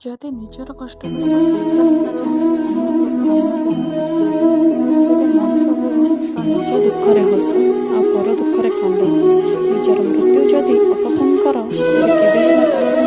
ଯଦି ନିଜର କଷ୍ଟଗୁଡ଼ିକୁ ସଂସାରୀ ସାଜ, ଅନ୍ୟ ଯଦି ମଣିଷ ହୁଅ ତ ନିଜ ଦୁଃଖରେ ହସ ଆଉ ପର ଦୁଃଖରେ କାନ୍ଦ। ନିଜର ମୃତ୍ୟୁ ଯଦି ଅପସନ୍ଦ କର ତେବେ କେବେ ହେଲେ ତାହାର